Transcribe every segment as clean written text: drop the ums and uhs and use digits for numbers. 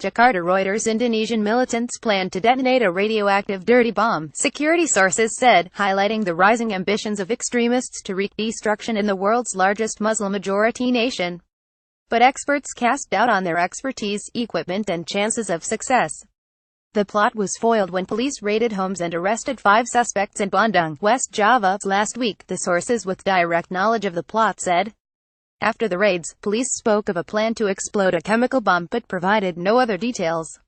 Jakarta. Reuters. Indonesian militants plan to detonate a radioactive dirty bomb, security sources said, highlighting the rising ambitions of extremists to wreak destruction in the world's largest Muslim-majority nation. But experts cast doubt on their expertise, equipment and chances of success. The plot was foiled when police raided homes and arrested 5 suspects in Bandung, West Java, last week, the sources with direct knowledge of the plot said. After the raids, police spoke of a plan to explode a chemical bomb but provided no other details.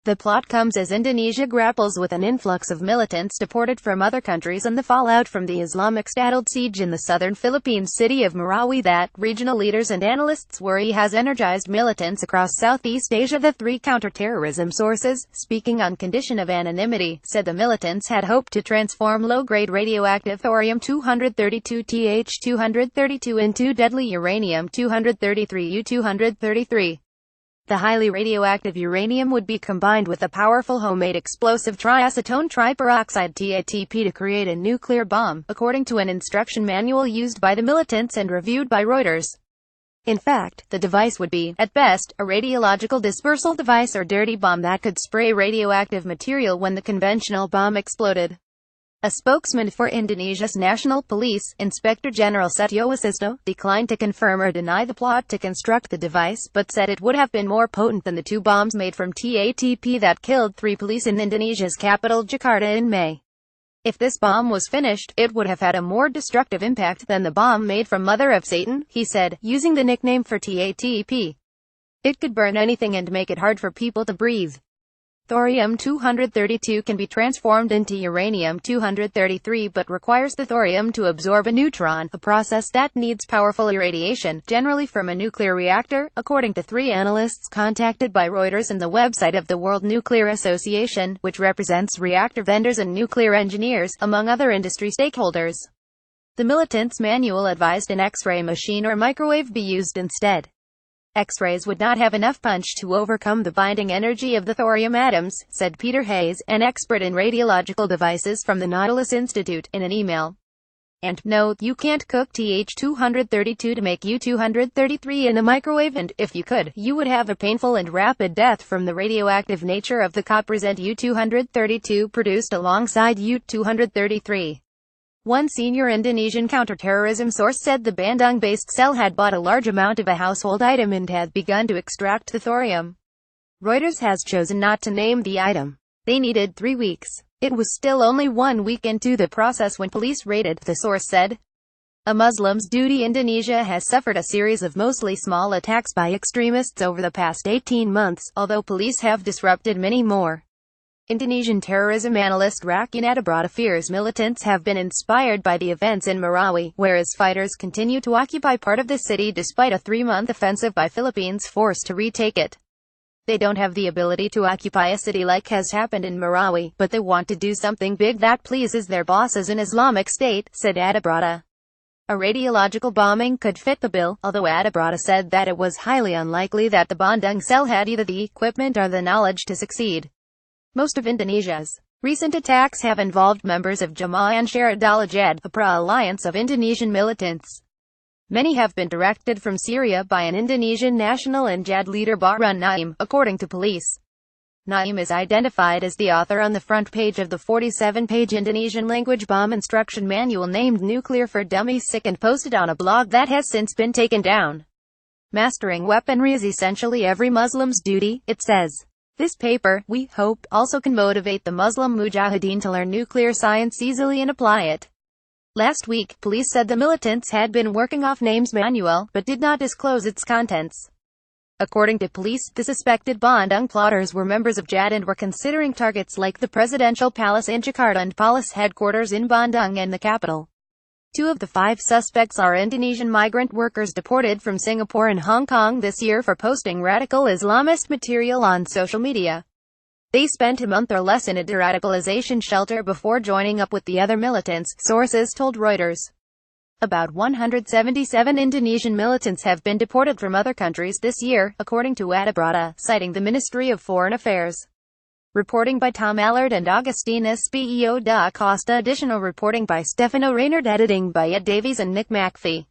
The plot comes as Indonesia grapples with an influx of militants deported from other countries and the fallout from the Islamic State siege in the southern Philippines city of Marawi that, regional leaders and analysts worry, has energized militants across Southeast Asia. The 3 counterterrorism sources, speaking on condition of anonymity, said the militants had hoped to transform low-grade radioactive thorium-232 Th-232 into deadly uranium-233 U-233. The highly radioactive uranium would be combined with a powerful homemade explosive triacetone triperoxide TATP to create a nuclear bomb, according to an instruction manual used by the militants and reviewed by Reuters. In fact, the device would be, at best, a radiological dispersal device or dirty bomb that could spray radioactive material when the conventional bomb exploded. A spokesman for Indonesia's National Police, Inspector General Setio Wasisto, declined to confirm or deny the plot to construct the device, but said it would have been more potent than the 2 bombs made from TATP that killed 3 police in Indonesia's capital Jakarta in May. If this bomb was finished, it would have had a more destructive impact than the bomb made from Mother of Satan, he said, using the nickname for TATP. It could burn anything and make it hard for people to breathe. Thorium-232 can be transformed into uranium-233 but requires the thorium to absorb a neutron, a process that needs powerful irradiation, generally from a nuclear reactor, according to 3 analysts contacted by Reuters and the website of the World Nuclear Association, which represents reactor vendors and nuclear engineers, among other industry stakeholders. The militants' manual advised an X-ray machine or microwave be used instead. X-rays would not have enough punch to overcome the binding energy of the thorium atoms, said Peter Hayes, an expert in radiological devices from the Nautilus Institute, in an email. And, no, you can't cook Th-232 to make U-233 in the microwave, and, if you could, you would have a painful and rapid death from the radioactive nature of the copper-present U-232 produced alongside U-233. One senior Indonesian counterterrorism source said the Bandung-based cell had bought a large amount of a household item and had begun to extract the thorium. Reuters has chosen not to name the item. They needed 3 weeks. It was still only 1 week into the process when police raided, the source said. A Muslim's duty. Indonesia has suffered a series of mostly small attacks by extremists over the past 18 months, although police have disrupted many more. Indonesian terrorism analyst Rakin Adibrata fears militants have been inspired by the events in Marawi, whereas fighters continue to occupy part of the city despite a 3-month offensive by Philippines forced to retake it. They don't have the ability to occupy a city like has happened in Marawi, but they want to do something big that pleases their bosses in Islamic State, said Adibrata. A radiological bombing could fit the bill, although Adibrata said that it was highly unlikely that the Bandung cell had either the equipment or the knowledge to succeed. Most of Indonesia's recent attacks have involved members of Jamaah Ansharut al-Jihad, a pro-alliance of Indonesian militants. Many have been directed from Syria by an Indonesian national and Jihad leader Bahran Naim, according to police. Naim is identified as the author on the front page of the 47-page Indonesian-language bomb instruction manual named Nuclear for Dummies and posted on a blog that has since been taken down. Mastering weaponry is essentially every Muslim's duty, it says. This paper, we hope, also can motivate the Muslim Mujahideen to learn nuclear science easily and apply it. Last week, police said the militants had been working off Naim's manual, but did not disclose its contents. According to police, the suspected Bandung plotters were members of Jihad and were considering targets like the presidential palace in Jakarta and police headquarters in Bandung and the capital. 2 of the 5 suspects are Indonesian migrant workers deported from Singapore and Hong Kong this year for posting radical Islamist material on social media. They spent a month or less in a de-radicalization shelter before joining up with the other militants, sources told Reuters. About 177 Indonesian militants have been deported from other countries this year, according to Adibrata, citing the Ministry of Foreign Affairs. Reporting by Tom Allard and Agustinus Peo da Costa. Additional reporting by Stefano Reynard. Editing by Ed Davies and Nick McPhee.